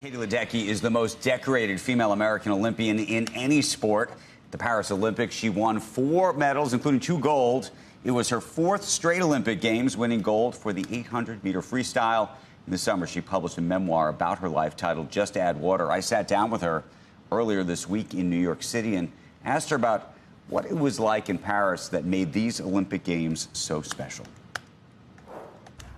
Katie Ledecky is the most decorated female American Olympian in any sport. At the Paris Olympics, she won 4 medals, including 2 gold. It was her 4th straight Olympic Games, winning gold for the 800-meter freestyle. In the summer, she published a memoir about her life titled Just Add Water. I sat down with her earlier this week in New York City and asked her about what it was like in Paris that made these Olympic Games so special.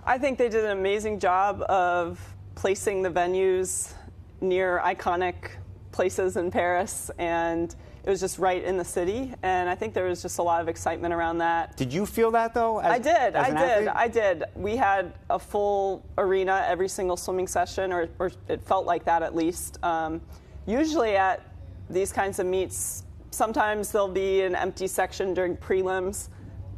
I think they did an amazing job of placing the venues near iconic places in Paris, and it was just right in the city, and I think there was just a lot of excitement around that. Did you feel that, though? I did. We had a full arena every single swimming session, or it felt like that at least. Usually at these kinds of meets, sometimes there'll be an empty section during prelims.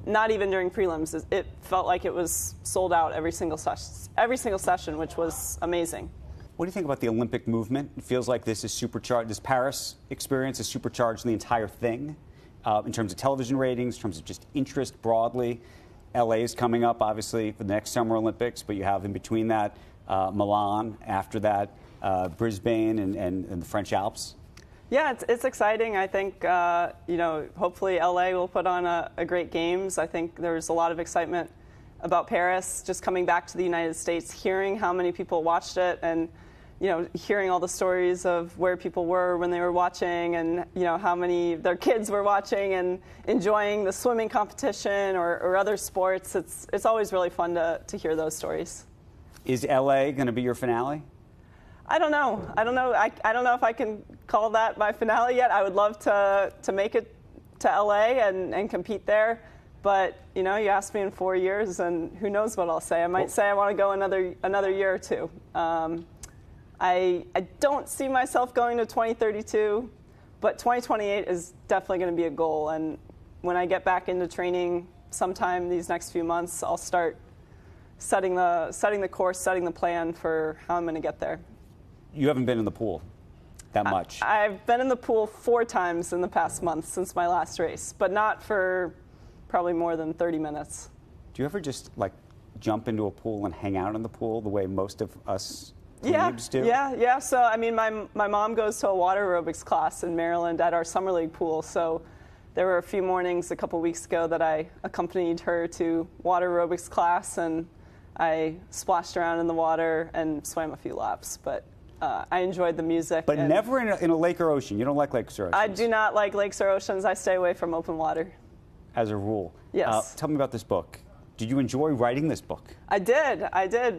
Not even during prelims. It felt like it was sold out every single session, which was amazing. What do you think about the Olympic movement? It feels like this is supercharged. This Paris experience is supercharged the entire thing in terms of television ratings, in terms of just interest broadly. LA is coming up, obviously, for the next Summer Olympics, but you have in between that Milan, after that Brisbane and the French Alps. Yeah, it's exciting. I think, hopefully LA will put on a great games. I think there's a lot of excitement about Paris, just coming back to the United States, hearing how many people watched it, and hearing all the stories of where people were when they were watching, and how many their kids were watching and enjoying the swimming competition or other sports. It's always really fun to hear those stories. Is LA going to be your finale? I don't know. I don't know if I can call that my finale yet. I would love to make it to LA and compete there. But you ask me in 4 years, and who knows what I'll say. I might say I want to go another year or two. I don't see myself going to 2032, but 2028 is definitely going to be a goal. And when I get back into training sometime these next few months, I'll start setting the course, setting the plan for how I'm going to get there. You haven't been in the pool that much. I've been in the pool 4 times in the past month since my last race, but not for probably more than 30 minutes. Do you ever just jump into a pool and hang out in the pool the way most of us plebes do? Yeah. So I mean, my mom goes to a water aerobics class in Maryland at our summer league pool. So there were a few mornings a couple weeks ago that I accompanied her to water aerobics class, and I splashed around in the water and swam a few laps. But I enjoyed the music. But never in a lake or ocean. You don't like lakes or oceans? I do not like lakes or oceans. I stay away from open water. As a rule. Yes. Tell me about this book. Did you enjoy writing this book? I did.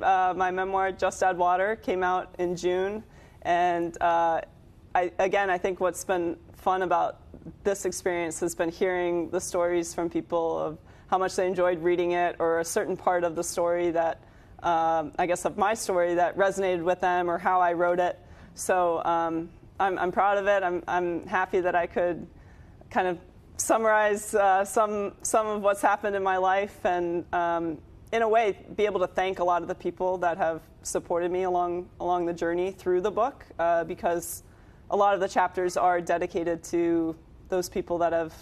My memoir, Just Add Water, came out in June. And I think what's been fun about this experience has been hearing the stories from people of how much they enjoyed reading it, or a certain part of the story that, of my story that resonated with them, or how I wrote it. So I'm proud of it. I'm happy that I could kind of summarize some of what's happened in my life, and in a way be able to thank a lot of the people that have supported me along the journey through the book, because a lot of the chapters are dedicated to those people that have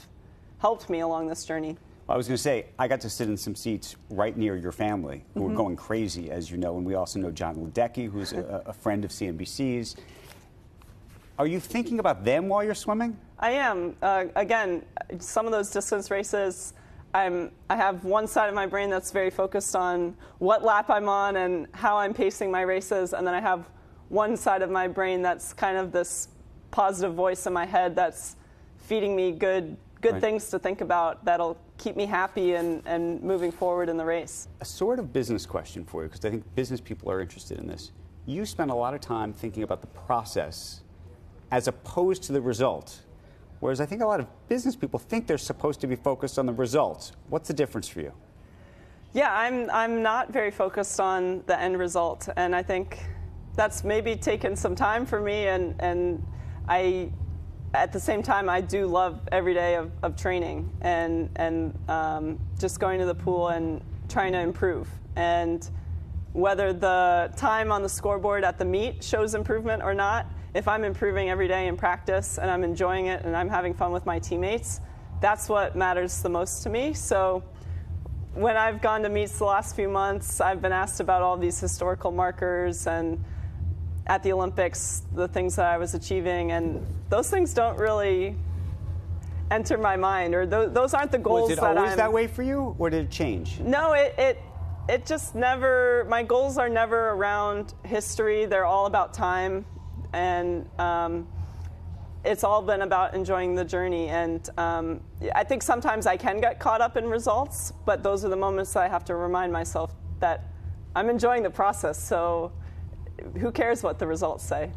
helped me along this journey. I was going to say, I got to sit in some seats right near your family, who were going crazy, as you know, and we also know John Ledecky, who's a friend of CNBC's. Are you thinking about them while you're swimming? I am. Again, some of those distance races, I have one side of my brain that's very focused on what lap I'm on and how I'm pacing my races, and then I have one side of my brain that's kind of this positive voice in my head that's feeding me good right. things to think about that'll keep me happy and moving forward in the race. A sort of business question for you, because I think business people are interested in this. You spend a lot of time thinking about the process as opposed to the result, whereas I think a lot of business people think they're supposed to be focused on the results. What's the difference for you? Yeah, I'm not very focused on the end result, and I think that's maybe taken some time for me, and I, at the same time, I do love every day of training and just going to the pool and trying to improve. And whether the time on the scoreboard at the meet shows improvement or not, if I'm improving every day in practice and I'm enjoying it and I'm having fun with my teammates, that's what matters the most to me. So when I've gone to meets the last few months, I've been asked about all these historical markers, and at the Olympics, the things that I was achieving, and those things don't really enter my mind, or those aren't the goals. Was it always that way for you, or did it change? No, it just never. My goals are never around history. They're all about time, and it's all been about enjoying the journey. And I think sometimes I can get caught up in results, but those are the moments that I have to remind myself that I'm enjoying the process. So who cares what the results say?